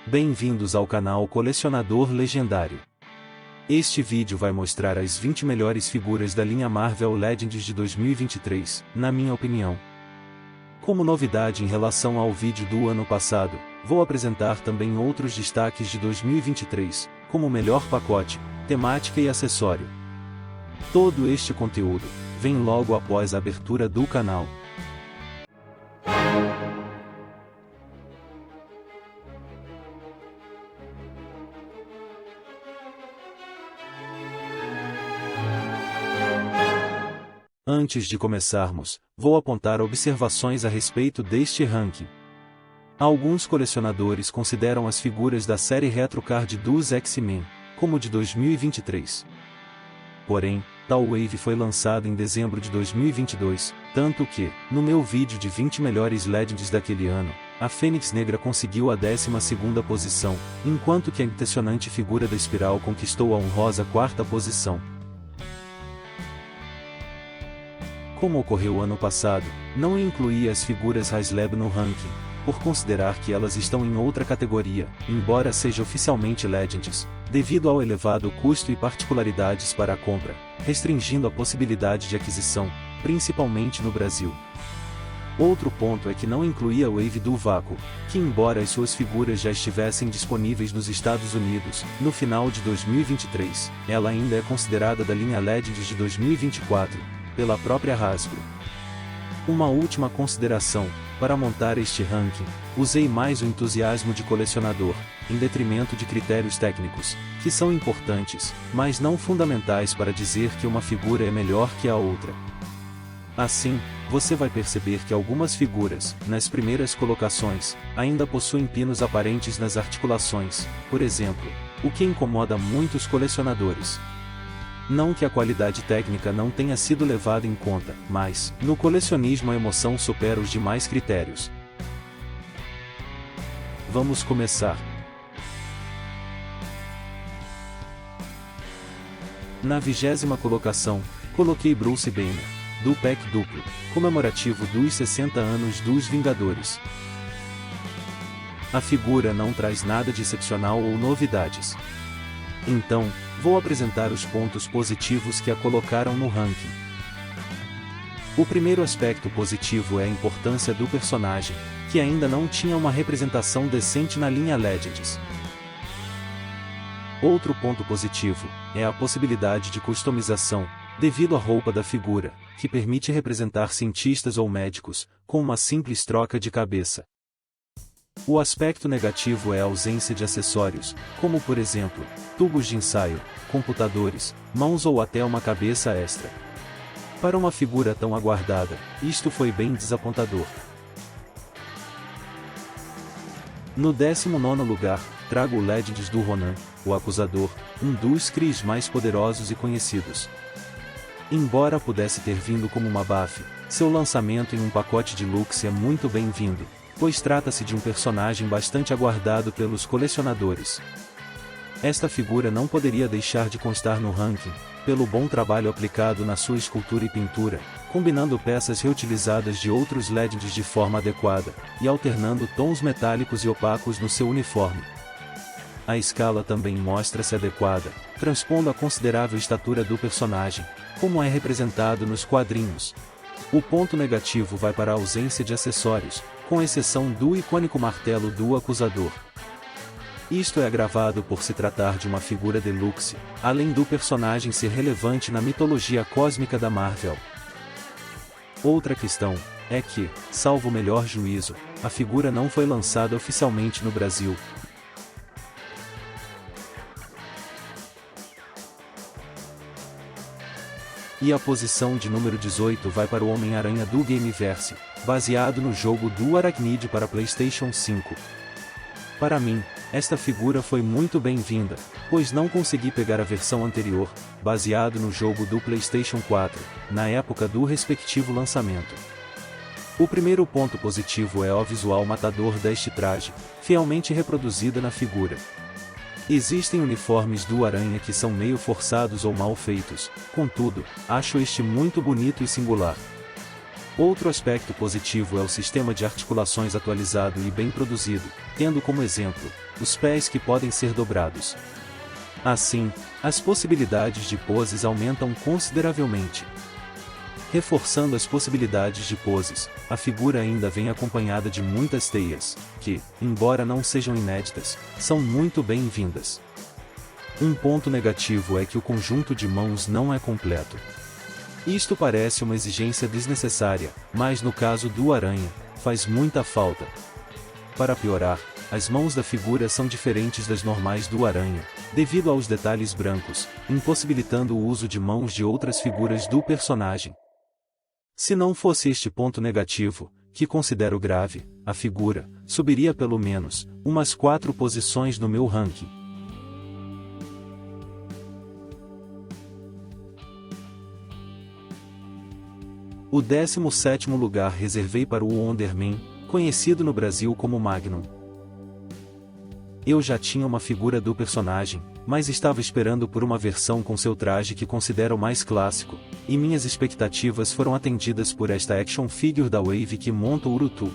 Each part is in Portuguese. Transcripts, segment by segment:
Bem-vindos ao canal Colecionador Legendário. Este vídeo vai mostrar as 20 melhores figuras da linha Marvel Legends de 2023, na minha opinião. Como novidade em relação ao vídeo do ano passado, vou apresentar também outros destaques de 2023, como melhor pacote, temática e acessório. Todo este conteúdo vem logo após a abertura do canal. Antes de começarmos, vou apontar observações a respeito deste ranking. Alguns colecionadores consideram as figuras da série RetroCard dos X-Men como de 2023. Porém, tal wave foi lançada em dezembro de 2022, tanto que, no meu vídeo de 20 melhores Legends daquele ano, a Fênix Negra conseguiu a 12ª posição, enquanto que a impressionante figura da Espiral conquistou a honrosa 4ª posição. Como ocorreu ano passado, não incluí as figuras Haslab no ranking, por considerar que elas estão em outra categoria, embora seja oficialmente Legends, devido ao elevado custo e particularidades para a compra, restringindo a possibilidade de aquisição, principalmente no Brasil. Outro ponto é que não incluí a Wave do Vácuo, que embora as suas figuras já estivessem disponíveis nos Estados Unidos, no final de 2023, ela ainda é considerada da linha Legends de 2024, pela própria Hasbro. Uma última consideração: para montar este ranking, usei mais o entusiasmo de colecionador, em detrimento de critérios técnicos, que são importantes, mas não fundamentais para dizer que uma figura é melhor que a outra. Assim, você vai perceber que algumas figuras, nas primeiras colocações, ainda possuem pinos aparentes nas articulações, por exemplo, o que incomoda muitos colecionadores. Não que a qualidade técnica não tenha sido levada em conta, mas, no colecionismo a emoção supera os demais critérios. Vamos começar. Na 20ª colocação, coloquei Bruce Banner, do pack duplo, comemorativo dos 60 anos dos Vingadores. A figura não traz nada de excepcional ou novidades. Então, vou apresentar os pontos positivos que a colocaram no ranking. O primeiro aspecto positivo é a importância do personagem, que ainda não tinha uma representação decente na linha Legends. Outro ponto positivo é a possibilidade de customização, devido à roupa da figura, que permite representar cientistas ou médicos, com uma simples troca de cabeça. O aspecto negativo é a ausência de acessórios, como por exemplo, tubos de ensaio, computadores, mãos ou até uma cabeça extra. Para uma figura tão aguardada, isto foi bem desapontador. No 19º lugar, trago o Legends do Ronan, o Acusador, um dos Kree mais poderosos e conhecidos. Embora pudesse ter vindo como uma buff, seu lançamento em um pacote de luxo é muito bem-vindo, pois trata-se de um personagem bastante aguardado pelos colecionadores. Esta figura não poderia deixar de constar no ranking, pelo bom trabalho aplicado na sua escultura e pintura, combinando peças reutilizadas de outros Legends de forma adequada, e alternando tons metálicos e opacos no seu uniforme. A escala também mostra-se adequada, transpondo a considerável estatura do personagem, como é representado nos quadrinhos. O ponto negativo vai para a ausência de acessórios, com exceção do icônico martelo do Acusador. Isto é agravado por se tratar de uma figura deluxe, além do personagem ser relevante na mitologia cósmica da Marvel. Outra questão é que, salvo o melhor juízo, a figura não foi lançada oficialmente no Brasil. E a posição de número 18 vai para o Homem-Aranha do Gameverse, baseado no jogo do Arachnid para PlayStation 5. Para mim, esta figura foi muito bem-vinda, pois não consegui pegar a versão anterior, baseado no jogo do PlayStation 4, na época do respectivo lançamento. O primeiro ponto positivo é o visual matador deste traje, fielmente reproduzida na figura. Existem uniformes do Aranha que são meio forçados ou mal feitos, contudo, acho este muito bonito e singular. Outro aspecto positivo é o sistema de articulações atualizado e bem produzido, tendo como exemplo, os pés que podem ser dobrados. Assim, as possibilidades de poses aumentam consideravelmente. Reforçando as possibilidades de poses, a figura ainda vem acompanhada de muitas teias, que, embora não sejam inéditas, são muito bem-vindas. Um ponto negativo é que o conjunto de mãos não é completo. Isto parece uma exigência desnecessária, mas no caso do Aranha, faz muita falta. Para piorar, as mãos da figura são diferentes das normais do Aranha, devido aos detalhes brancos, impossibilitando o uso de mãos de outras figuras do personagem. Se não fosse este ponto negativo, que considero grave, a figura subiria pelo menos umas 4 posições no meu ranking. O 17º lugar reservei para o Wonder Man, conhecido no Brasil como Magnum. Eu já tinha uma figura do personagem, mas estava esperando por uma versão com seu traje que considero mais clássico, e minhas expectativas foram atendidas por esta action figure da Wave que monta o Urutu.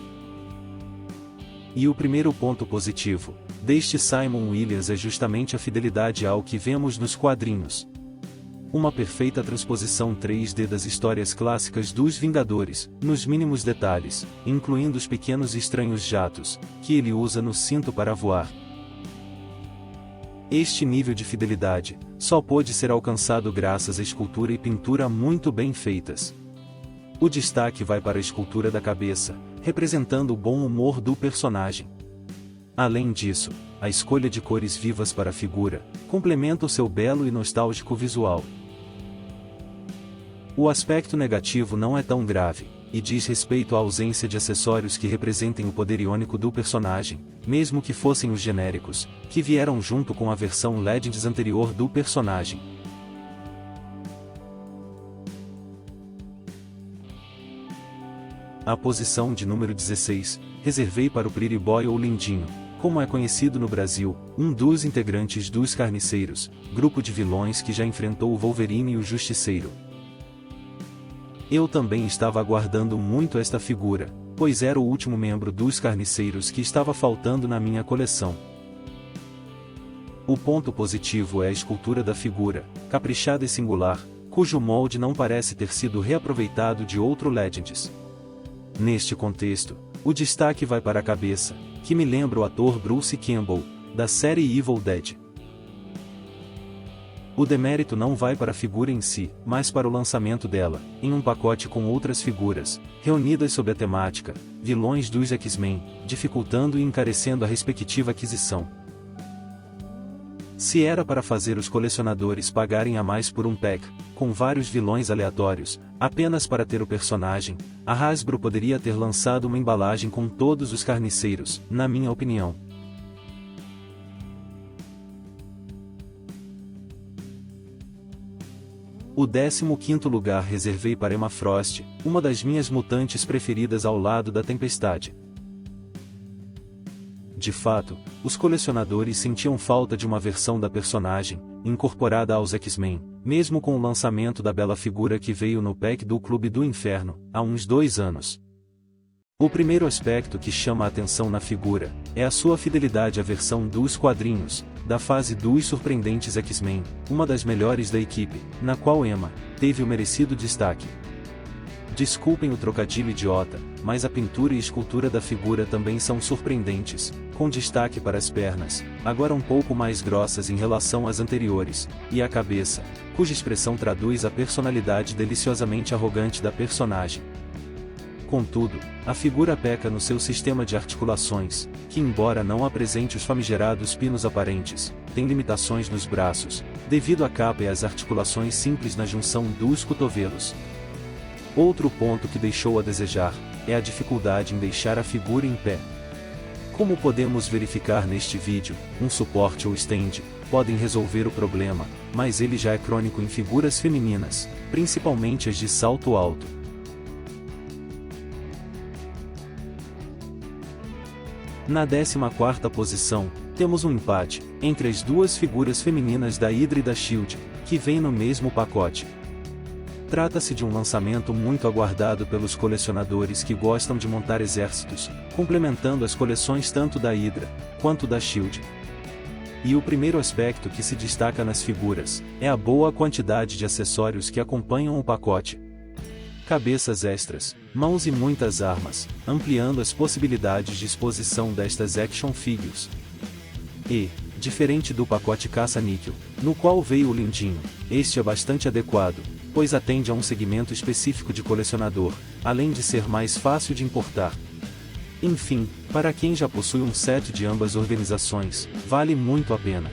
E o primeiro ponto positivo deste Simon Williams é justamente a fidelidade ao que vemos nos quadrinhos. Uma perfeita transposição 3D das histórias clássicas dos Vingadores, nos mínimos detalhes, incluindo os pequenos e estranhos jatos, que ele usa no cinto para voar. Este nível de fidelidade só pôde ser alcançado graças à escultura e pintura muito bem feitas. O destaque vai para a escultura da cabeça, representando o bom humor do personagem. Além disso, a escolha de cores vivas para a figura complementa o seu belo e nostálgico visual. O aspecto negativo não é tão grave, e diz respeito à ausência de acessórios que representem o poder iônico do personagem, mesmo que fossem os genéricos, que vieram junto com a versão Legends anterior do personagem. A posição de número 16, reservei para o Pretty Boy ou Lindinho, como é conhecido no Brasil, um dos integrantes dos Carniceiros, grupo de vilões que já enfrentou o Wolverine e o Justiceiro. Eu também estava aguardando muito esta figura, pois era o último membro dos Carniceiros que estava faltando na minha coleção. O ponto positivo é a escultura da figura, caprichada e singular, cujo molde não parece ter sido reaproveitado de outro Legends. Neste contexto, o destaque vai para a cabeça, que me lembra o ator Bruce Campbell, da série Evil Dead. O demérito não vai para a figura em si, mas para o lançamento dela, em um pacote com outras figuras, reunidas sob a temática, vilões dos X-Men, dificultando e encarecendo a respectiva aquisição. Se era para fazer os colecionadores pagarem a mais por um pack, com vários vilões aleatórios, apenas para ter o personagem, a Hasbro poderia ter lançado uma embalagem com todos os carniceiros, na minha opinião. O 15º lugar reservei para Emma Frost, uma das minhas mutantes preferidas ao lado da Tempestade. De fato, os colecionadores sentiam falta de uma versão da personagem, incorporada aos X-Men, mesmo com o lançamento da bela figura que veio no pack do Clube do Inferno, há uns 2 anos. O primeiro aspecto que chama a atenção na figura é a sua fidelidade à versão dos quadrinhos, da fase dos surpreendentes X-Men, uma das melhores da equipe, na qual Emma teve o merecido destaque. Desculpem o trocadilho idiota, mas a pintura e escultura da figura também são surpreendentes, com destaque para as pernas, agora um pouco mais grossas em relação às anteriores, e a cabeça, cuja expressão traduz a personalidade deliciosamente arrogante da personagem. Contudo, a figura peca no seu sistema de articulações, que embora não apresente os famigerados pinos aparentes, tem limitações nos braços, devido à capa e às articulações simples na junção dos cotovelos. Outro ponto que deixou a desejar é a dificuldade em deixar a figura em pé. Como podemos verificar neste vídeo, um suporte ou stand podem resolver o problema, mas ele já é crônico em figuras femininas, principalmente as de salto alto. Na 14ª posição, temos um empate entre as duas figuras femininas da Hydra e da Shield, que vêm no mesmo pacote. Trata-se de um lançamento muito aguardado pelos colecionadores que gostam de montar exércitos, complementando as coleções tanto da Hydra, quanto da SHIELD. E o primeiro aspecto que se destaca nas figuras, é a boa quantidade de acessórios que acompanham o pacote. Cabeças extras, mãos e muitas armas, ampliando as possibilidades de exposição destas action figures. E, diferente do pacote caça-níquel, no qual veio o lindinho, este é bastante adequado, pois atende a um segmento específico de colecionador, além de ser mais fácil de importar. Enfim, para quem já possui um set de ambas organizações, vale muito a pena.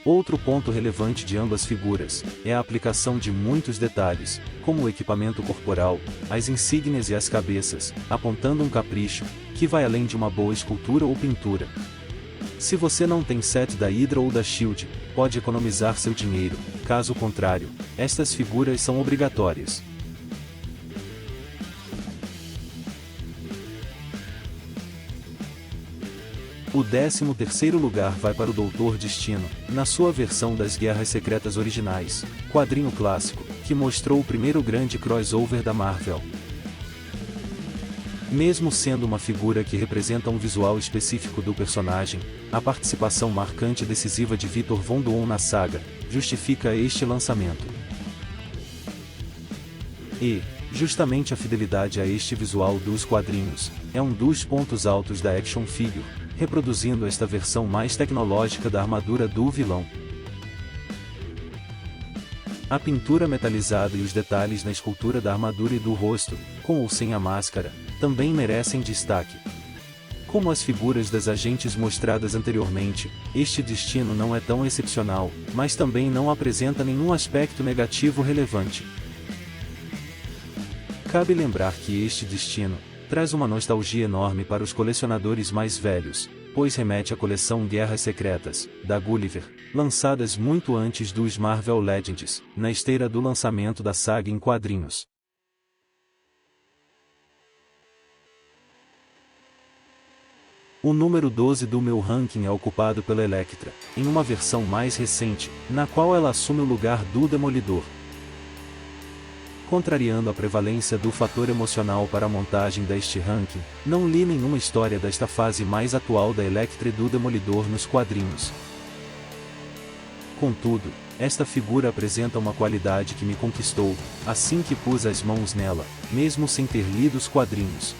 Outro ponto relevante de ambas figuras, é a aplicação de muitos detalhes, como o equipamento corporal, as insígnias e as cabeças, apontando um capricho, que vai além de uma boa escultura ou pintura. Se você não tem set da Hydra ou da SHIELD, pode economizar seu dinheiro, caso contrário, estas figuras são obrigatórias. O 13º lugar vai para o Doutor Destino, na sua versão das Guerras Secretas originais, quadrinho clássico, que mostrou o primeiro grande crossover da Marvel. Mesmo sendo uma figura que representa um visual específico do personagem, a participação marcante e decisiva de Victor Von Doom na saga, justifica este lançamento. E, justamente a fidelidade a este visual dos quadrinhos, é um dos pontos altos da action figure, reproduzindo esta versão mais tecnológica da armadura do vilão. A pintura metalizada e os detalhes na escultura da armadura e do rosto, com ou sem a máscara, também merecem destaque. Como as figuras das agentes mostradas anteriormente, este destino não é tão excepcional, mas também não apresenta nenhum aspecto negativo relevante. Cabe lembrar que este destino traz uma nostalgia enorme para os colecionadores mais velhos, pois remete à coleção Guerras Secretas, da Gulliver, lançadas muito antes dos Marvel Legends, na esteira do lançamento da saga em quadrinhos. O número 12 do meu ranking é ocupado pela Elektra, em uma versão mais recente, na qual ela assume o lugar do Demolidor. Contrariando a prevalência do fator emocional para a montagem deste ranking, não li nenhuma história desta fase mais atual da Elektra e do Demolidor nos quadrinhos. Contudo, esta figura apresenta uma qualidade que me conquistou, assim que pus as mãos nela, mesmo sem ter lido os quadrinhos.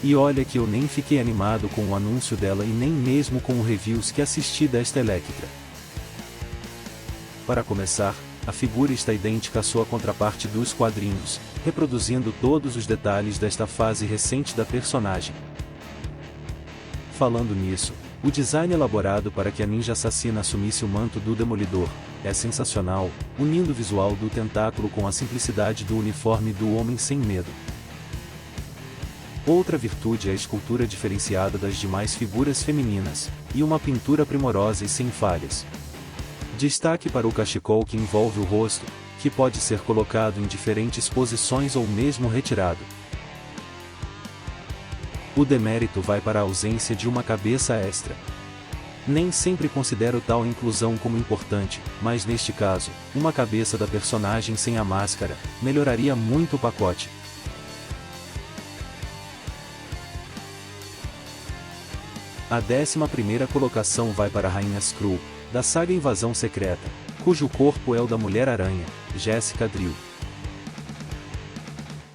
E olha que eu nem fiquei animado com o anúncio dela e nem mesmo com os reviews que assisti desta Elektra. Para começar, a figura está idêntica à sua contraparte dos quadrinhos, reproduzindo todos os detalhes desta fase recente da personagem. Falando nisso, o design elaborado para que a ninja assassina assumisse o manto do Demolidor é sensacional, unindo o visual do tentáculo com a simplicidade do uniforme do Homem Sem Medo. Outra virtude é a escultura diferenciada das demais figuras femininas, e uma pintura primorosa e sem falhas. Destaque para o cachecol que envolve o rosto, que pode ser colocado em diferentes posições ou mesmo retirado. O demérito vai para a ausência de uma cabeça extra. Nem sempre considero tal inclusão como importante, mas neste caso, uma cabeça da personagem sem a máscara, melhoraria muito o pacote. A 11ª colocação vai para a Rainha Skrull, da saga Invasão Secreta, cujo corpo é o da Mulher-Aranha, Jessica Drill.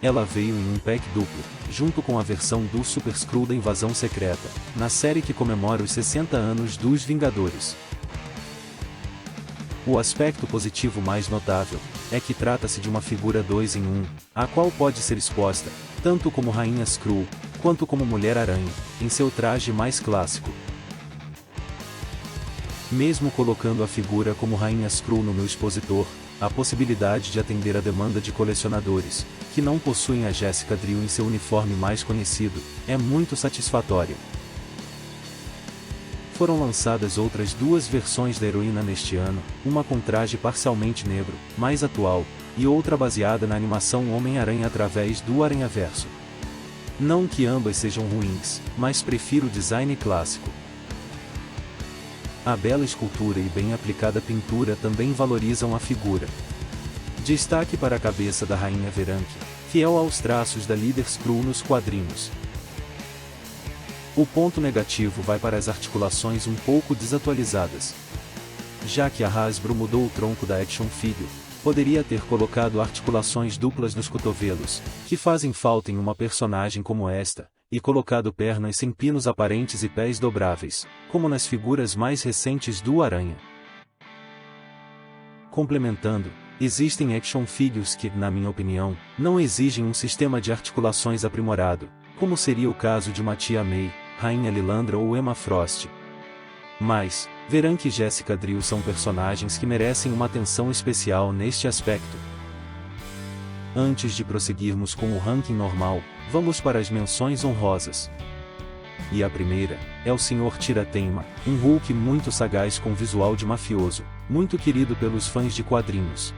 Ela veio em um pack duplo, junto com a versão do Super Skrull da Invasão Secreta, na série que comemora os 60 anos dos Vingadores. O aspecto positivo mais notável é que trata-se de uma figura 2 em 1, a qual pode ser exposta, tanto como Rainha Skrull, quanto como Mulher-Aranha, em seu traje mais clássico. Mesmo colocando a figura como Rainha Skrull no meu expositor, a possibilidade de atender a demanda de colecionadores, que não possuem a Jessica Drill em seu uniforme mais conhecido, é muito satisfatória. Foram lançadas outras duas versões da heroína neste ano, uma com traje parcialmente negro, mais atual, e outra baseada na animação Homem-Aranha através do Aranhaverso. Não que ambas sejam ruins, mas prefiro o design clássico. A bela escultura e bem aplicada pintura também valorizam a figura. Destaque para a cabeça da Rainha Veranque, fiel aos traços da líder Skrull nos quadrinhos. O ponto negativo vai para as articulações um pouco desatualizadas. Já que a Hasbro mudou o tronco da Action Figure, poderia ter colocado articulações duplas nos cotovelos, que fazem falta em uma personagem como esta, e colocado pernas sem pinos aparentes e pés dobráveis, como nas figuras mais recentes do Aranha. Complementando, existem action figures que, na minha opinião, não exigem um sistema de articulações aprimorado, como seria o caso de uma Tia May, Rainha Lilandra ou Emma Frost. Mas, Veranque e Jessica Drill são personagens que merecem uma atenção especial neste aspecto. Antes de prosseguirmos com o ranking normal, vamos para as menções honrosas. E a primeira é o Sr. Tirateima, um Hulk muito sagaz com visual de mafioso, muito querido pelos fãs de quadrinhos.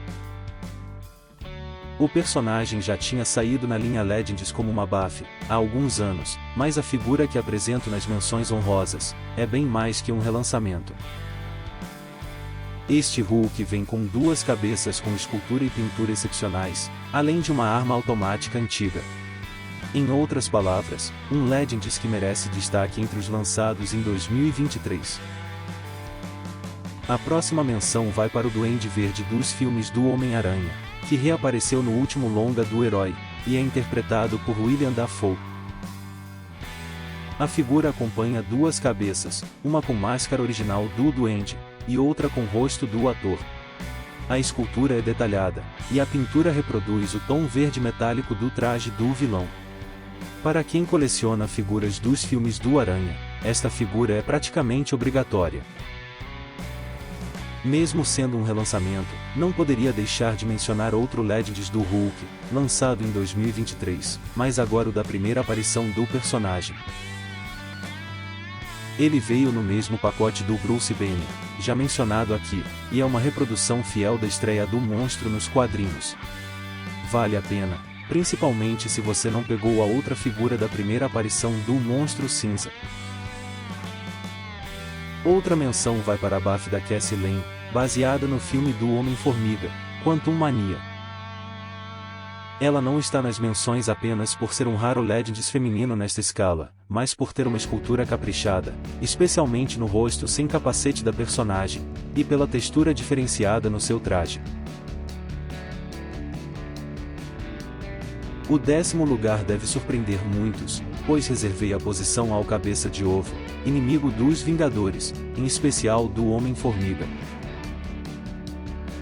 O personagem já tinha saído na linha Legends como uma buff, há alguns anos, mas a figura que apresento nas menções honrosas é bem mais que um relançamento. Este Hulk vem com duas cabeças com escultura e pintura excepcionais, além de uma arma automática antiga. Em outras palavras, um Legends que merece destaque entre os lançados em 2023. A próxima menção vai para o Duende Verde dos filmes do Homem-Aranha, que reapareceu no último longa do herói, e é interpretado por William Dafoe. A figura acompanha duas cabeças, uma com máscara original do Duende, e outra com rosto do ator. A escultura é detalhada, e a pintura reproduz o tom verde metálico do traje do vilão. Para quem coleciona figuras dos filmes do Aranha, esta figura é praticamente obrigatória. Mesmo sendo um relançamento, não poderia deixar de mencionar outro Legends do Hulk, lançado em 2023, mas agora o da primeira aparição do personagem. Ele veio no mesmo pacote do Bruce Banner, já mencionado aqui, e é uma reprodução fiel da estreia do monstro nos quadrinhos. Vale a pena, principalmente se você não pegou a outra figura da primeira aparição do Monstro Cinza. Outra menção vai para a buff da Cassie Lane, baseada no filme do Homem-Formiga, Quantum Mania. Ela não está nas menções apenas por ser um raro Legends feminino nesta escala, mas por ter uma escultura caprichada, especialmente no rosto sem capacete da personagem, e pela textura diferenciada no seu traje. O 10º lugar deve surpreender muitos, pois reservei a posição ao Cabeça de Ovo, inimigo dos Vingadores, em especial do Homem-Formiga.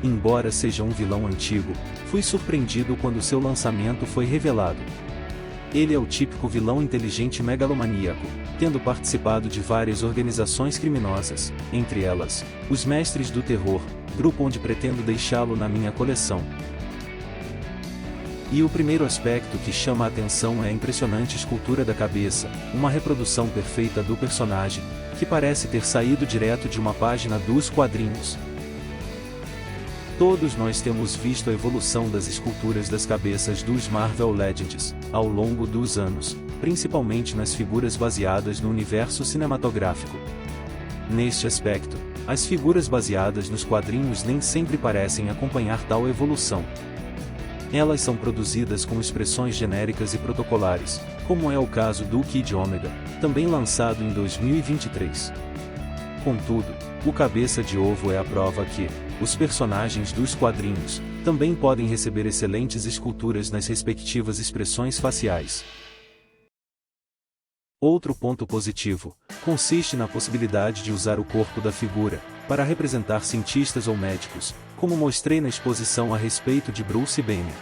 Embora seja um vilão antigo, fui surpreendido quando seu lançamento foi revelado. Ele é o típico vilão inteligente megalomaníaco, tendo participado de várias organizações criminosas, entre elas, os Mestres do Terror, grupo onde pretendo deixá-lo na minha coleção. E o primeiro aspecto que chama a atenção é a impressionante escultura da cabeça, uma reprodução perfeita do personagem, que parece ter saído direto de uma página dos quadrinhos. Todos nós temos visto a evolução das esculturas das cabeças dos Marvel Legends, ao longo dos anos, principalmente nas figuras baseadas no universo cinematográfico. Neste aspecto, as figuras baseadas nos quadrinhos nem sempre parecem acompanhar tal evolução. Elas são produzidas com expressões genéricas e protocolares, como é o caso do Kid Omega, também lançado em 2023. Contudo, o Cabeça de Ovo é a prova que, os personagens dos quadrinhos, também podem receber excelentes esculturas nas respectivas expressões faciais. Outro ponto positivo, consiste na possibilidade de usar o corpo da figura, para representar cientistas ou médicos, como mostrei na exposição a respeito de Bruce Banner.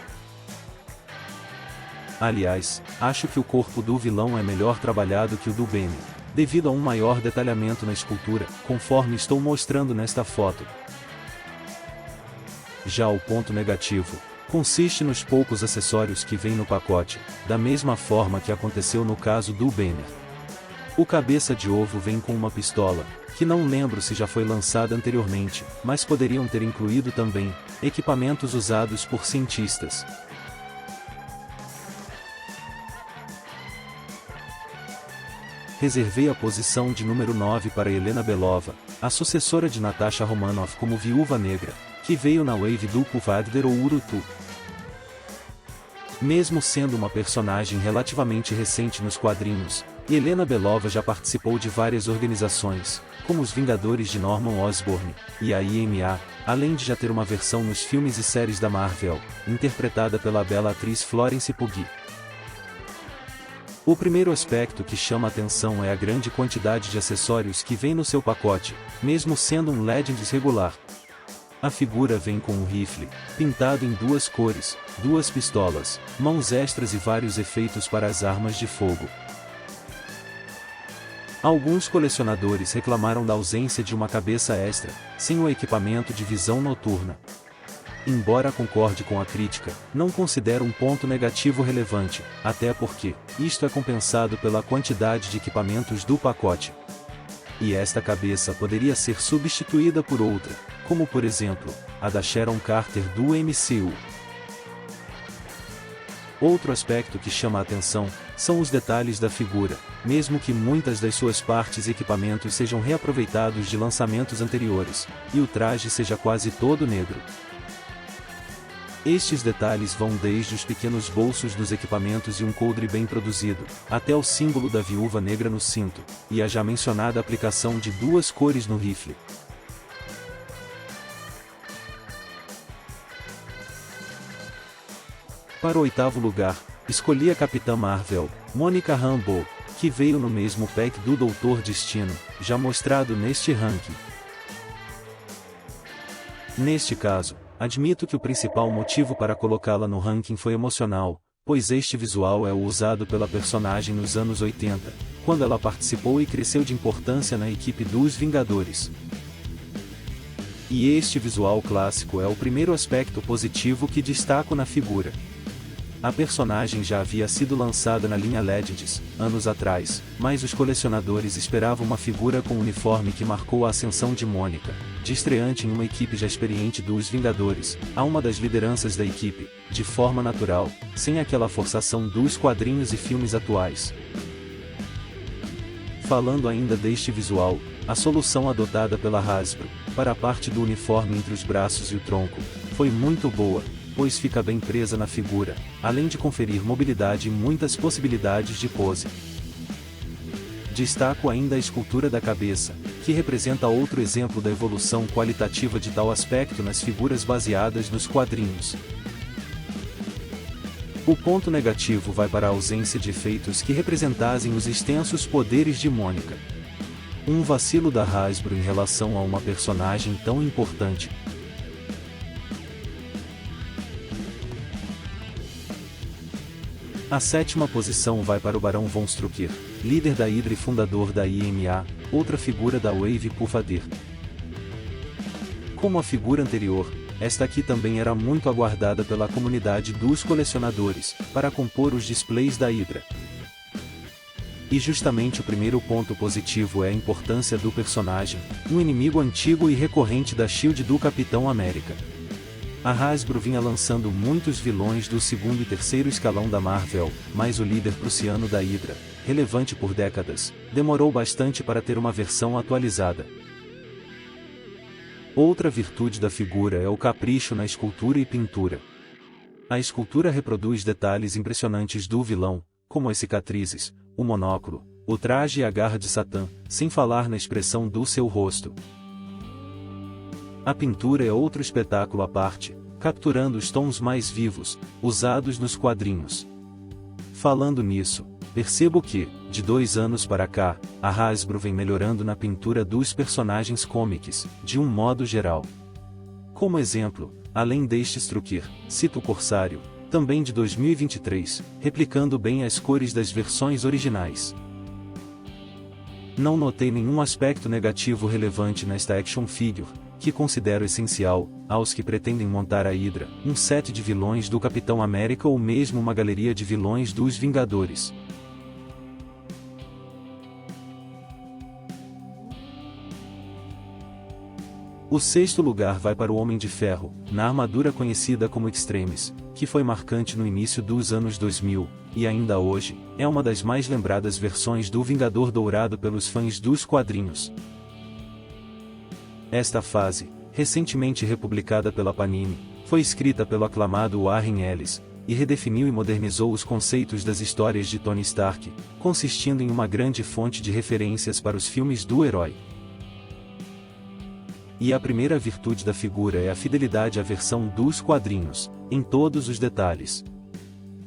Aliás, acho que o corpo do vilão é melhor trabalhado que o do Banner, devido a um maior detalhamento na escultura, conforme estou mostrando nesta foto. Já o ponto negativo, consiste nos poucos acessórios que vêm no pacote, da mesma forma que aconteceu no caso do Banner. O Cabeça de Ovo vem com uma pistola, que não lembro se já foi lançada anteriormente, mas poderiam ter incluído também equipamentos usados por cientistas. Reservei a posição de número 9 para Helena Belova, a sucessora de Natasha Romanoff como Viúva Negra, que veio na wave do Puffadder ou Urutu. Mesmo sendo uma personagem relativamente recente nos quadrinhos, Helena Belova já participou de várias organizações, como os Vingadores de Norman Osborn e a IMA, além de já ter uma versão nos filmes e séries da Marvel, interpretada pela bela atriz Florence Pugh. O primeiro aspecto que chama a atenção é a grande quantidade de acessórios que vem no seu pacote, mesmo sendo um Legends regular. A figura vem com um rifle, pintado em 2 cores, 2 pistolas, mãos extras e vários efeitos para as armas de fogo. Alguns colecionadores reclamaram da ausência de uma cabeça extra, sem o equipamento de visão noturna. Embora concorde com a crítica, não considero um ponto negativo relevante, até porque isto é compensado pela quantidade de equipamentos do pacote. E esta cabeça poderia ser substituída por outra, como por exemplo, a da Sharon Carter do MCU. Outro aspecto que chama a atenção são os detalhes da figura, mesmo que muitas das suas partes e equipamentos sejam reaproveitados de lançamentos anteriores, e o traje seja quase todo negro. Estes detalhes vão desde os pequenos bolsos dos equipamentos e um coldre bem produzido, até o símbolo da viúva negra no cinto, e a já mencionada aplicação de 2 cores no rifle. Para o 8º lugar, escolhi a Capitã Marvel, Monica Rambeau, que veio no mesmo pack do Doutor Destino, já mostrado neste ranking. Neste caso, admito que o principal motivo para colocá-la no ranking foi emocional, pois este visual é o usado pela personagem nos anos 80, quando ela participou e cresceu de importância na equipe dos Vingadores. E este visual clássico é o primeiro aspecto positivo que destaco na figura. A personagem já havia sido lançada na linha Legends, anos atrás, mas os colecionadores esperavam uma figura com uniforme que marcou a ascensão de Mônica, de estreante em uma equipe já experiente dos Vingadores, a uma das lideranças da equipe, de forma natural, sem aquela forçação dos quadrinhos e filmes atuais. Falando ainda deste visual, a solução adotada pela Hasbro, para a parte do uniforme entre os braços e o tronco, foi muito boa, pois fica bem presa na figura, além de conferir mobilidade e muitas possibilidades de pose. Destaco ainda a escultura da cabeça, que representa outro exemplo da evolução qualitativa de tal aspecto nas figuras baseadas nos quadrinhos. O ponto negativo vai para a ausência de efeitos que representassem os extensos poderes de Mônica. Um vacilo da Hasbro em relação a uma personagem tão importante. A 7ª posição vai para o Barão von Strucker, líder da Hydra e fundador da IMA, outra figura da Wave Puffadder. Como a figura anterior, esta aqui também era muito aguardada pela comunidade dos colecionadores, para compor os displays da Hydra. E justamente o primeiro ponto positivo é a importância do personagem, um inimigo antigo e recorrente da Shield do Capitão América. A Hasbro vinha lançando muitos vilões do 2º e 3º escalão da Marvel, mas o líder prussiano da Hydra, relevante por décadas, demorou bastante para ter uma versão atualizada. Outra virtude da figura é o capricho na escultura e pintura. A escultura reproduz detalhes impressionantes do vilão, como as cicatrizes, o monóculo, o traje e a garra de Satã, sem falar na expressão do seu rosto. A pintura é outro espetáculo à parte, capturando os tons mais vivos, usados nos quadrinhos. Falando nisso, percebo que, de 2 anos para cá, a Hasbro vem melhorando na pintura dos personagens comics, de um modo geral. Como exemplo, além deste Strucker, cito o Corsário, também de 2023, replicando bem as cores das versões originais. Não notei nenhum aspecto negativo relevante nesta action figure, que considero essencial, aos que pretendem montar a Hydra, um set de vilões do Capitão América ou mesmo uma galeria de vilões dos Vingadores. O 6º lugar vai para o Homem de Ferro, na armadura conhecida como Extremis, que foi marcante no início dos anos 2000, e ainda hoje, é uma das mais lembradas versões do Vingador Dourado pelos fãs dos quadrinhos. Esta fase, recentemente republicada pela Panini, foi escrita pelo aclamado Warren Ellis, e redefiniu e modernizou os conceitos das histórias de Tony Stark, consistindo em uma grande fonte de referências para os filmes do herói. E a primeira virtude da figura é a fidelidade à versão dos quadrinhos, em todos os detalhes.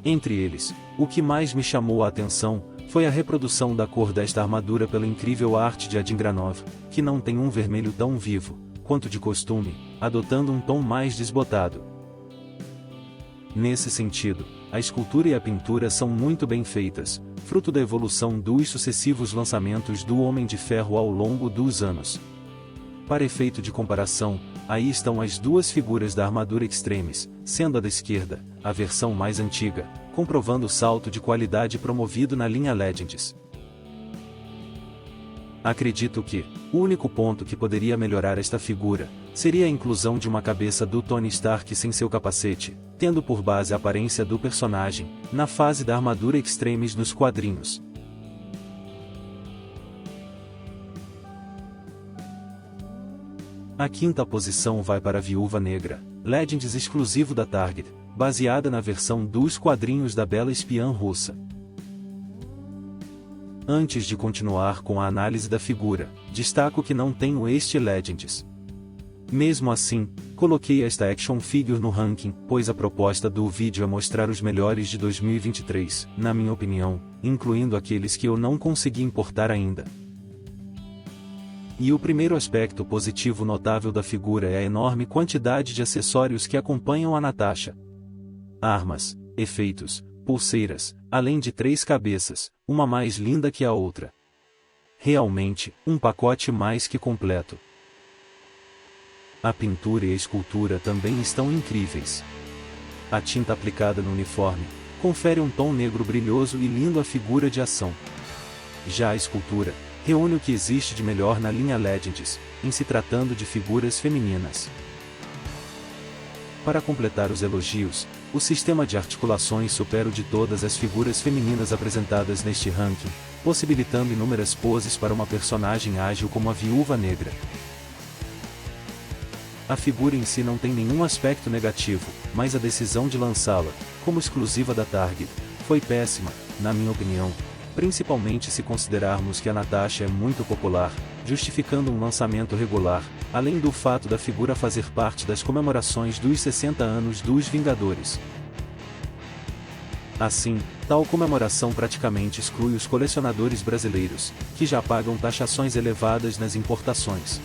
Entre eles, o que mais me chamou a atenção foi a reprodução da cor desta armadura pela incrível arte de Adin Granov, que não tem um vermelho tão vivo quanto de costume, adotando um tom mais desbotado. Nesse sentido, a escultura e a pintura são muito bem feitas, fruto da evolução dos sucessivos lançamentos do Homem de Ferro ao longo dos anos. Para efeito de comparação, aí estão as duas figuras da armadura Extremis, sendo a da esquerda, a versão mais antiga, comprovando o salto de qualidade promovido na linha Legends. Acredito que o único ponto que poderia melhorar esta figura seria a inclusão de uma cabeça do Tony Stark sem seu capacete, tendo por base a aparência do personagem, na fase da armadura Extremis nos quadrinhos. A quinta posição vai para a Viúva Negra, Legends exclusivo da Target, baseada na versão dos quadrinhos da Bela Espiã Russa. Antes de continuar com a análise da figura, destaco que não tenho este Legends. Mesmo assim, coloquei esta action figure no ranking, pois a proposta do vídeo é mostrar os melhores de 2023, na minha opinião, incluindo aqueles que eu não consegui importar ainda. E o primeiro aspecto positivo notável da figura é a enorme quantidade de acessórios que acompanham a Natasha. Armas, efeitos, pulseiras, além de 3 cabeças, uma mais linda que a outra. Realmente, um pacote mais que completo. A pintura e a escultura também estão incríveis. A tinta aplicada no uniforme confere um tom negro brilhoso e lindo à figura de ação. Já a escultura reúne o que existe de melhor na linha Legends, em se tratando de figuras femininas. Para completar os elogios, o sistema de articulações supera o de todas as figuras femininas apresentadas neste ranking, possibilitando inúmeras poses para uma personagem ágil como a Viúva Negra. A figura em si não tem nenhum aspecto negativo, mas a decisão de lançá-la, como exclusiva da Target, foi péssima, na minha opinião, principalmente se considerarmos que a Natasha é muito popular, justificando um lançamento regular, além do fato da figura fazer parte das comemorações dos 60 anos dos Vingadores. Assim, tal comemoração praticamente exclui os colecionadores brasileiros, que já pagam taxações elevadas nas importações.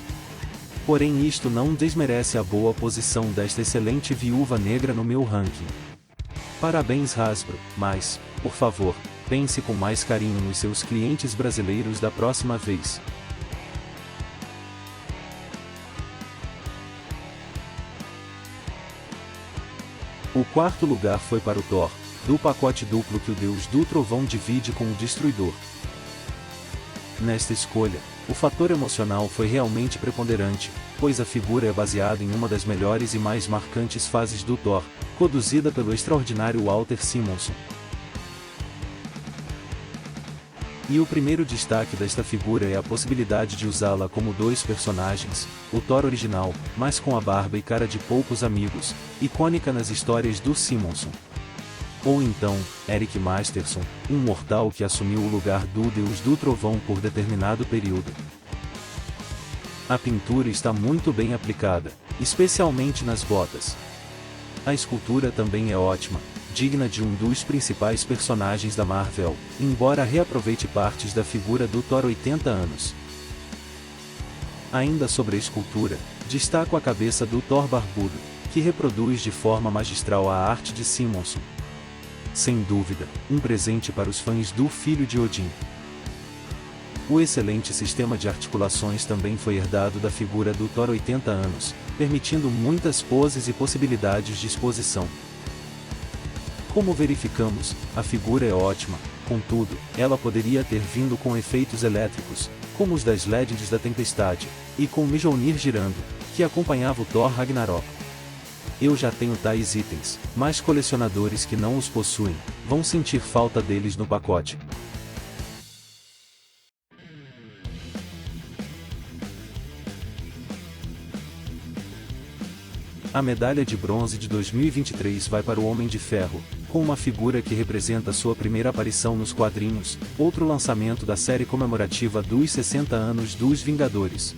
Porém, isto não desmerece a boa posição desta excelente Viúva Negra no meu ranking. Parabéns, Hasbro, mas, por favor, pense com mais carinho nos seus clientes brasileiros da próxima vez. O quarto lugar foi para o Thor, do pacote duplo que o Deus do Trovão divide com o Destruidor. Nesta escolha, o fator emocional foi realmente preponderante, pois a figura é baseada em uma das melhores e mais marcantes fases do Thor, produzida pelo extraordinário Walter Simonson. E o primeiro destaque desta figura é a possibilidade de usá-la como 2 personagens, o Thor original, mas com a barba e cara de poucos amigos, icônica nas histórias do Simonson. Ou então, Eric Masterson, um mortal que assumiu o lugar do Deus do Trovão por determinado período. A pintura está muito bem aplicada, especialmente nas botas. A escultura também é ótima, digna de um dos principais personagens da Marvel, embora reaproveite partes da figura do Thor 80 anos. Ainda sobre a escultura, destaco a cabeça do Thor barbudo, que reproduz de forma magistral a arte de Simonson. Sem dúvida, um presente para os fãs do Filho de Odin. O excelente sistema de articulações também foi herdado da figura do Thor 80 anos, permitindo muitas poses e possibilidades de exposição. Como verificamos, a figura é ótima, contudo, ela poderia ter vindo com efeitos elétricos, como os das Legends da Tempestade, e com Mjolnir girando, que acompanhava o Thor Ragnarok. Eu já tenho tais itens, mas colecionadores que não os possuem, vão sentir falta deles no pacote. A medalha de bronze de 2023 vai para o Homem de Ferro, com uma figura que representa sua primeira aparição nos quadrinhos, outro lançamento da série comemorativa dos 60 anos dos Vingadores.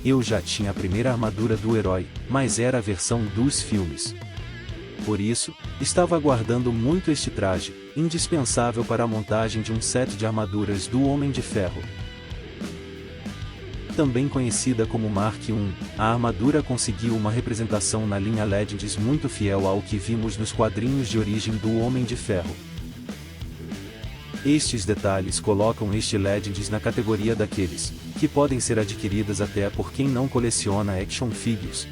Eu já tinha a primeira armadura do herói, mas era a versão dos filmes. Por isso, estava aguardando muito este traje, indispensável para a montagem de um set de armaduras do Homem de Ferro. Também conhecida como Mark I, a armadura conseguiu uma representação na linha Legends muito fiel ao que vimos nos quadrinhos de origem do Homem de Ferro. Estes detalhes colocam este Legends na categoria daqueles, que podem ser adquiridas até por quem não coleciona action figures.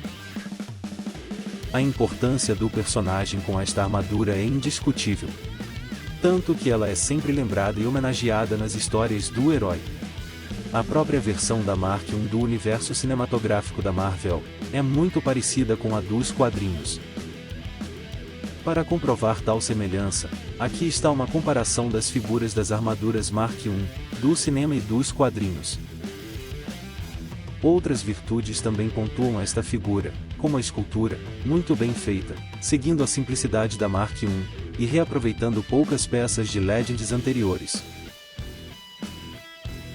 A importância do personagem com esta armadura é indiscutível. Tanto que ela é sempre lembrada e homenageada nas histórias do herói. A própria versão da Mark I do universo cinematográfico da Marvel é muito parecida com a dos quadrinhos. Para comprovar tal semelhança, aqui está uma comparação das figuras das armaduras Mark I, do cinema e dos quadrinhos. Outras virtudes também pontuam esta figura, como a escultura, muito bem feita, seguindo a simplicidade da Mark I, e reaproveitando poucas peças de Legends anteriores.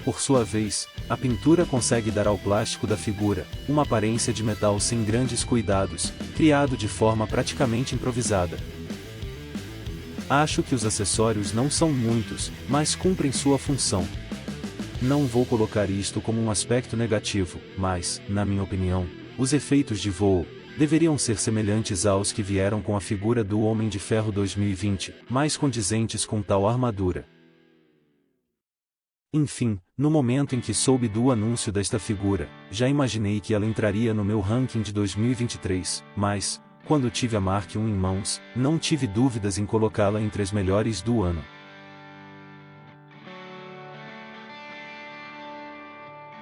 Por sua vez, a pintura consegue dar ao plástico da figura uma aparência de metal sem grandes cuidados, criado de forma praticamente improvisada. Acho que os acessórios não são muitos, mas cumprem sua função. Não vou colocar isto como um aspecto negativo, mas, na minha opinião, os efeitos de voo deveriam ser semelhantes aos que vieram com a figura do Homem de Ferro 2020, mais condizentes com tal armadura. Enfim, no momento em que soube do anúncio desta figura, já imaginei que ela entraria no meu ranking de 2023, mas, quando tive a Mark I em mãos, não tive dúvidas em colocá-la entre as melhores do ano.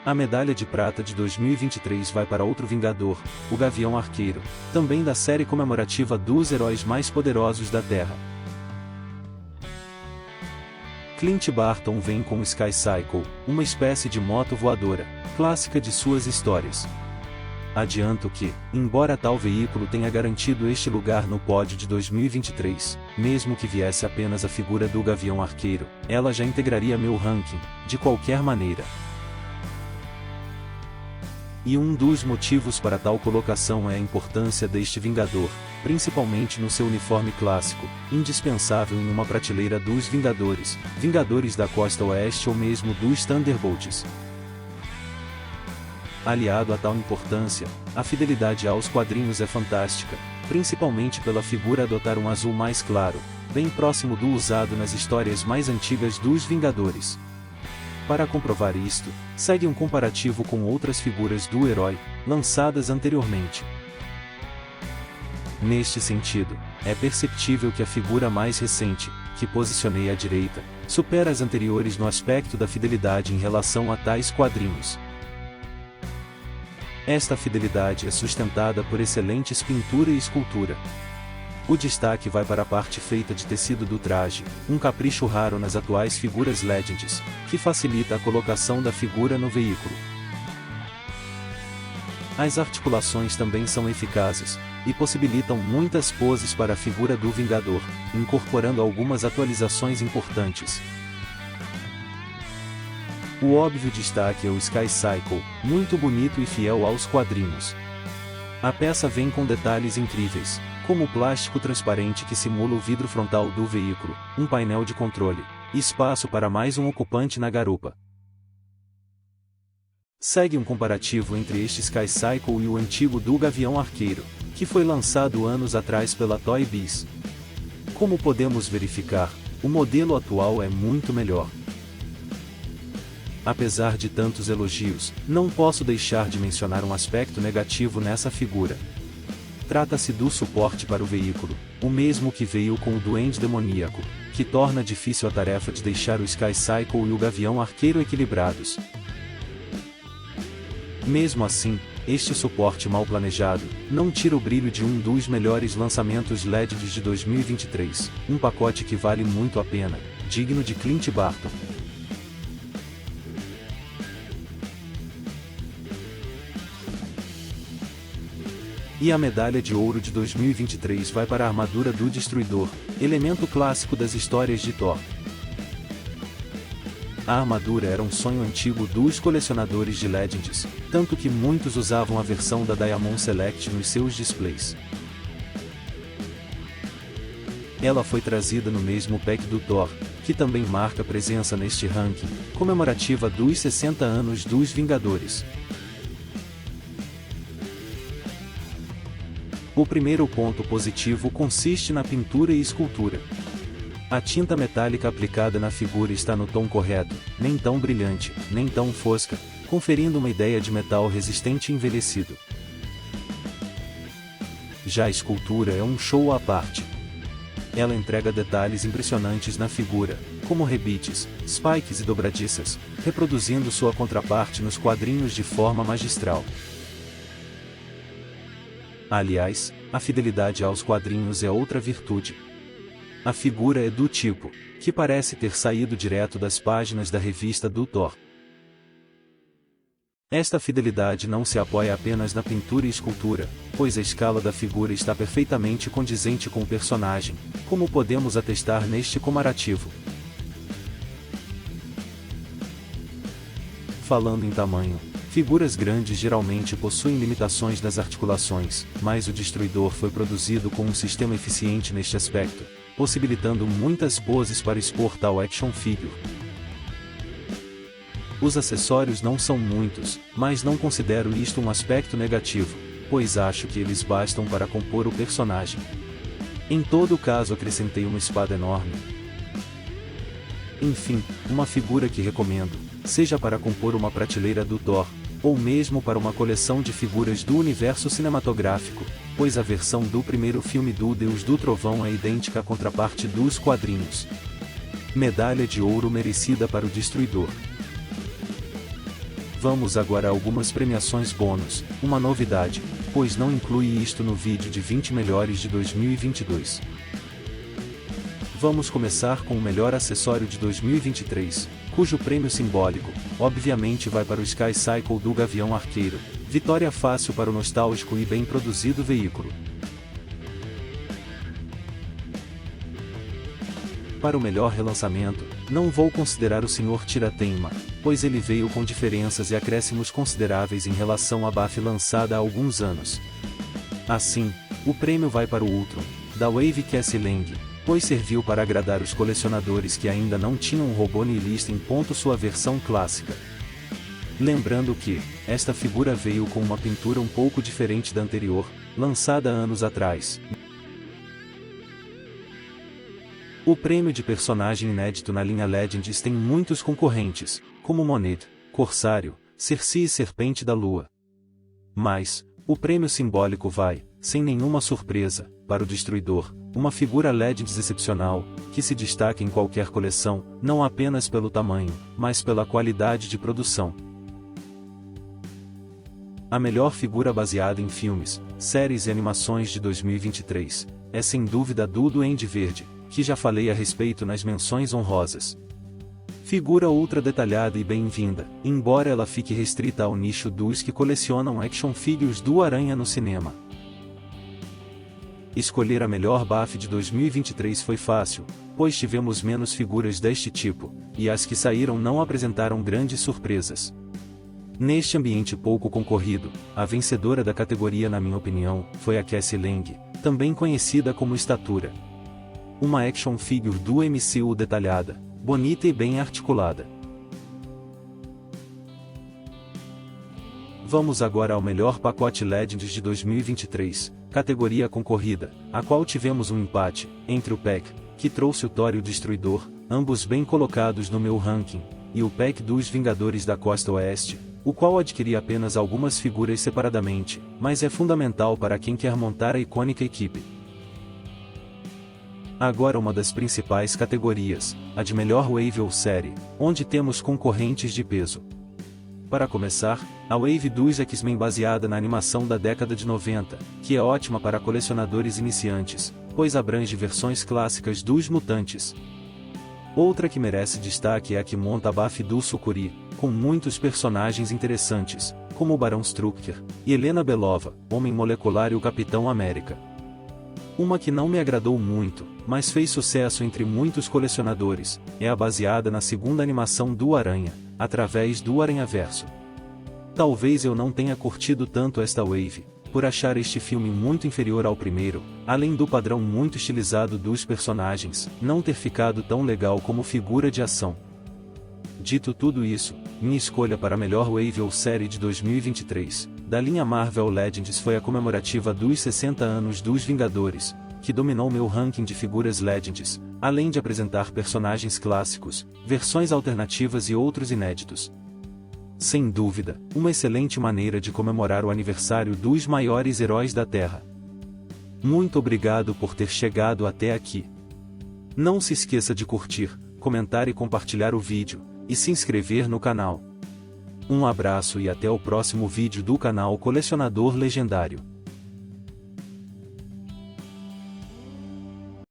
A medalha de prata de 2023 vai para outro Vingador, o Gavião Arqueiro, também da série comemorativa dos heróis mais poderosos da Terra. Clint Barton vem com o Sky Cycle, uma espécie de moto voadora, clássica de suas histórias. Adianto que, embora tal veículo tenha garantido este lugar no pódio de 2023, mesmo que viesse apenas a figura do Gavião Arqueiro, ela já integraria meu ranking, de qualquer maneira. E um dos motivos para tal colocação é a importância deste Vingador, principalmente no seu uniforme clássico, indispensável em uma prateleira dos Vingadores, Vingadores da Costa Oeste ou mesmo dos Thunderbolts. Aliado a tal importância, a fidelidade aos quadrinhos é fantástica, principalmente pela figura adotar um azul mais claro, bem próximo do usado nas histórias mais antigas dos Vingadores. Para comprovar isto, segue um comparativo com outras figuras do herói, lançadas anteriormente. Neste sentido, é perceptível que a figura mais recente, que posicionei à direita, supera as anteriores no aspecto da fidelidade em relação a tais quadrinhos. Esta fidelidade é sustentada por excelentes pintura e escultura. O destaque vai para a parte feita de tecido do traje, um capricho raro nas atuais figuras Legends, que facilita a colocação da figura no veículo. As articulações também são eficazes, e possibilitam muitas poses para a figura do Vingador, incorporando algumas atualizações importantes. O óbvio destaque é o Sky Cycle, muito bonito e fiel aos quadrinhos. A peça vem com detalhes incríveis, como o plástico transparente que simula o vidro frontal do veículo, um painel de controle, e espaço para mais um ocupante na garupa. Segue um comparativo entre este Sky Cycle e o antigo do Gavião Arqueiro, que foi lançado anos atrás pela Toy Biz. Como podemos verificar, o modelo atual é muito melhor. Apesar de tantos elogios, não posso deixar de mencionar um aspecto negativo nessa figura. Trata-se do suporte para o veículo, o mesmo que veio com o Duende Demoníaco, que torna difícil a tarefa de deixar o Sky Cycle e o Gavião Arqueiro equilibrados. Mesmo assim, este suporte mal planejado não tira o brilho de um dos melhores lançamentos LEDs de 2023, um pacote que vale muito a pena, digno de Clint Barton. E a medalha de ouro de 2023 vai para a armadura do Destruidor, elemento clássico das histórias de Thor. A armadura era um sonho antigo dos colecionadores de Legends, tanto que muitos usavam a versão da Diamond Select nos seus displays. Ela foi trazida no mesmo pack do Thor, que também marca presença neste ranking, comemorativa dos 60 anos dos Vingadores. O primeiro ponto positivo consiste na pintura e escultura. A tinta metálica aplicada na figura está no tom correto, nem tão brilhante, nem tão fosca, conferindo uma ideia de metal resistente e envelhecido. Já a escultura é um show à parte. Ela entrega detalhes impressionantes na figura, como rebites, spikes e dobradiças, reproduzindo sua contraparte nos quadrinhos de forma magistral. Aliás, a fidelidade aos quadrinhos é outra virtude. A figura é do tipo, que parece ter saído direto das páginas da revista do Thor. Esta fidelidade não se apoia apenas na pintura e escultura, pois a escala da figura está perfeitamente condizente com o personagem, como podemos atestar neste comparativo. Falando em tamanho, figuras grandes geralmente possuem limitações nas articulações, mas o Destruidor foi produzido com um sistema eficiente neste aspecto, possibilitando muitas poses para expor tal action figure. Os acessórios não são muitos, mas não considero isto um aspecto negativo, pois acho que eles bastam para compor o personagem. Em todo caso acrescentei uma espada enorme. Enfim, uma figura que recomendo, seja para compor uma prateleira do Thor, ou mesmo para uma coleção de figuras do universo cinematográfico, pois a versão do primeiro filme do Deus do Trovão é idêntica à contraparte dos quadrinhos. Medalha de ouro merecida para o Destruidor. Vamos agora a algumas premiações bônus, uma novidade, pois não inclui isto no vídeo de 20 melhores de 2022. Vamos começar com o melhor acessório de 2023, cujo prêmio simbólico, obviamente vai para o Sky Cycle do Gavião Arqueiro, vitória fácil para o nostálgico e bem produzido veículo. Para o melhor relançamento, não vou considerar o Sr. Tirateima, pois ele veio com diferenças e acréscimos consideráveis em relação à BAF lançada há alguns anos. Assim, o prêmio vai para o Ultron, da Wave Cassie Lang, pois serviu para agradar os colecionadores que ainda não tinham um robô nihilista em ponto sua versão clássica. Lembrando que, esta figura veio com uma pintura um pouco diferente da anterior, lançada anos atrás. O prêmio de personagem inédito na linha Legends tem muitos concorrentes, como Monet, Corsário, Cersei e Serpente da Lua. Mas, o prêmio simbólico vai, sem nenhuma surpresa, para o Destruidor, uma figura Legends excepcional, que se destaca em qualquer coleção, não apenas pelo tamanho, mas pela qualidade de produção. A melhor figura baseada em filmes, séries e animações de 2023, é sem dúvida a do Duende Verde, que já falei a respeito nas menções honrosas. Figura ultra detalhada e bem-vinda, embora ela fique restrita ao nicho dos que colecionam action figures do Aranha no cinema. Escolher a melhor BAF de 2023 foi fácil, pois tivemos menos figuras deste tipo, e as que saíram não apresentaram grandes surpresas. Neste ambiente pouco concorrido, a vencedora da categoria na minha opinião, foi a Cassie Lang, também conhecida como Estatura. Uma action figure do MCU detalhada, bonita e bem articulada. Vamos agora ao melhor pacote Legends de 2023, categoria concorrida, a qual tivemos um empate, entre o pack, que trouxe o Thor e o Destruidor, ambos bem colocados no meu ranking, e o pack dos Vingadores da Costa Oeste, o qual adquiri apenas algumas figuras separadamente, mas é fundamental para quem quer montar a icônica equipe. Agora uma das principais categorias, a de melhor Wave ou série, onde temos concorrentes de peso. Para começar, a Wave dos X-Men baseada na animação da década de 90, que é ótima para colecionadores iniciantes, pois abrange versões clássicas dos mutantes. Outra que merece destaque é a que monta a Buffy do Sucuri, com muitos personagens interessantes, como o Barão Strucker, e Helena Belova, Homem Molecular e o Capitão América. Uma que não me agradou muito, mas fez sucesso entre muitos colecionadores, é a baseada na segunda animação do Aranha, através do Aranhaverso. Talvez eu não tenha curtido tanto esta wave, por achar este filme muito inferior ao primeiro, além do padrão muito estilizado dos personagens, não ter ficado tão legal como figura de ação. Dito tudo isso, minha escolha para a melhor wave ou série de 2023, da linha Marvel Legends foi a comemorativa dos 60 anos dos Vingadores, que dominou meu ranking de figuras Legends, além de apresentar personagens clássicos, versões alternativas e outros inéditos. Sem dúvida, uma excelente maneira de comemorar o aniversário dos maiores heróis da Terra. Muito obrigado por ter chegado até aqui. Não se esqueça de curtir, comentar e compartilhar o vídeo, e se inscrever no canal. Um abraço e até o próximo vídeo do canal Colecionador Legendário.